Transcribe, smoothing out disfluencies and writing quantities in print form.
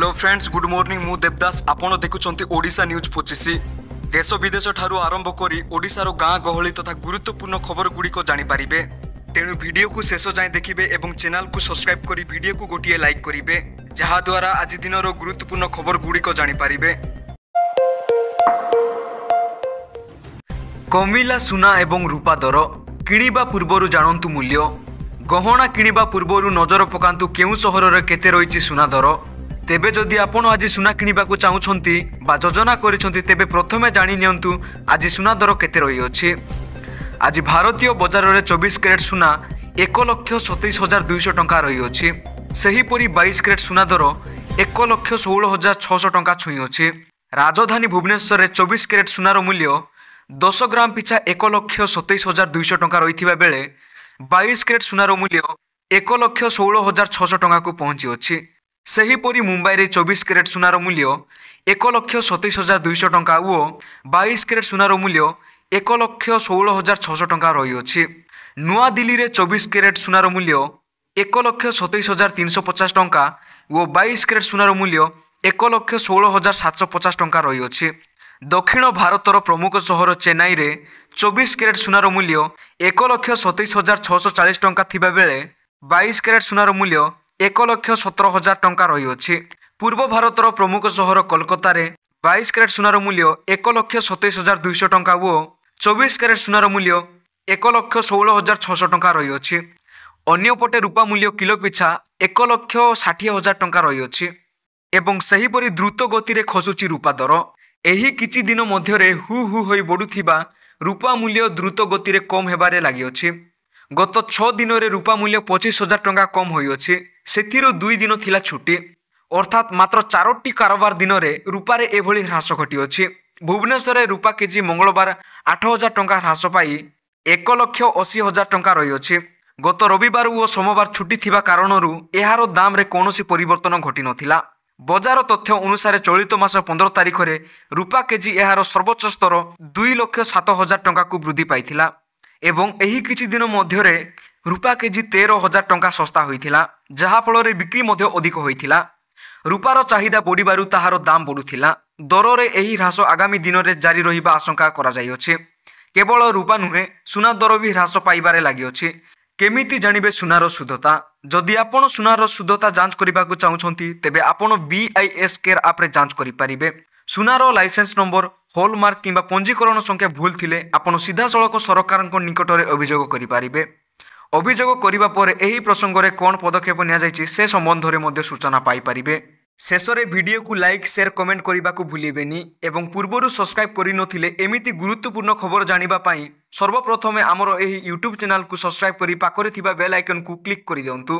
Hello friends, good morning. मु देवदास। आपण देखुछंती Odisha news 25। देश विदेश ठारू आरंभ करी ओडिशार गाँ गहली तथा गुरुत्वपूर्ण खबर गुड़िक जानीपारे। तेणु वीडियो को शेष जाए देखिए और चैनल को सब्सक्राइब करी वीडियो को गोटे लाइक करेंगे, जहाद्वारा आज दिन गुरुत्वपूर्ण खबर गुड़िक जानीपारे। कमिला सुना एवं रूपा दर। किणवा पूर्व जानतु मूल्य। गहना किणवा पूर्व नजर पकांतु केउ सहर केते रही सुना दर। तेबे जदि आपण आज सुना किणवा को चाहूँगी बा योजना करिसेंती तेबे प्रथमे जानि नियंतु आज सुना दर केते रही अछि। आज भारतीय बजार में 24 कैरेट सुना 1,27,200 टंका रही अछि। सेहीपरि 22 कैरेट सुना दर 1,16,600 टंका छुई अछि। राजधानी भुवनेश्वर में 24 कैरेट सुनार मूल्य 10 ग्राम पिछा 1,27,200 टंका रही बेले 22 कैरेट सुनार मूल्य 1,16,600 टंका को पहुंची अछि। सेहीपरि मुंबई रे 24 कैरेट सुनार मूल्य 1,27,200 टंका और 22 कैरेट सुनार मूल्य 1,16,600 टंका रही अछि। नुआ दिल्ली रे 24 कैरेट सुनार मूल्य 1,27,350 टंका और 22 कैरेट सुनार मूल्य 1,16,750 टंका रही अछि। दक्षिण भारतर प्रमुख सहर चेन्नई रे 24 कैरेट सुनार मूल्य 1,27,640 टंका थिबा बेले 22 कैरेट सुनार मूल्य 1,17,000 टंका रही अछि। पूर्व भारतर प्रमुख सहर कोलकाता रे 22 कैरेट सुनार मूल्य 1,27,200 टंका और 24 कैरेट सुनार मूल्य 1,16,600 टंका रही अछि। अन्यपटे रूपा मूल्य किलो पिछा 1,60,000 टंका रही अछि। एवं सेहीपरि द्रुत गति रे खसुची रूपा दर। एही किछि दिन मध्यरे हु हु होई बढुथिबा रूपा मूल्य द्रुत गति रे कम हेबारे लागि अछि। गत 6 दिन रे रूपा मूल्य 25,000 टंका कम होई अछि। सेथिरो 2 दिन थिला छुट्टी, अर्थात मात्र 4टी कारोबार दिन रे रूपा रे एभली ह्रास घटी अछि। भुवनेश्वर रे रूपा केजी मंगलवार 8,000 टंका ह्रास पाई 1,80,000 टंका रही अछि। गत रविवार और सोमवार छुट्टी थिबा कारणरू एहार दाम रे कोनोसी परिवर्तन घटी नथिला। बजार तथ्य अनुसार चलित मास 15 तारिख रे रूपा केजी एहार सर्वोच्च स्तर 2,07,000 टंका को वृद्धि पाइथिला एवं एही किछि दिन मध्यरे रूपा केजी 13,000 टंका सस्ता होइथिला, जहा फल रे बिक्री मध्य अधिक होइथिला। रूपार चाहिदा बढ़िबारु ताहार दाम बढ़ुथिला। दर रे एही ह्रास आगामी दिन रे जारी रहिबा आशंका करा जाय अछि। केवल रूपा नुहे सुना दर भी ह्रास पाइबारे लागि अछि। केमिति जानिबे सुनार शुद्धता? जदि आपण सुनार शुद्धता जांच करबा को चाहूछंती तेबे आपण BIS केयर ऐप रे जांच करि परिबे। सुनार लाइसेंस नंबर, हॉलमार्क किंबा पंजीकरण संख्या भूल थिले आपण सीधा सड़क सरकार निकट में अभियोग करि परिबे। अभियोग करिबा परे एही प्रसंग रे कोन पदक्षेप निया जायछि से संबंध रे मध्ये सूचना पाई परिबे। शेष रे वीडियो को लाइक, शेयर, कमेंट करबा को भूलिबेनी एवं पूर्वरु सब्सक्राइब करि नथिले एमिति गुरुत्वपूर्ण खबर जानिबा पई सर्वप्रथमे हमर एही YouTube चैनल को सब्सक्राइब करि पाखरे थिबा बेल आइकन को क्लिक करि दियंतु।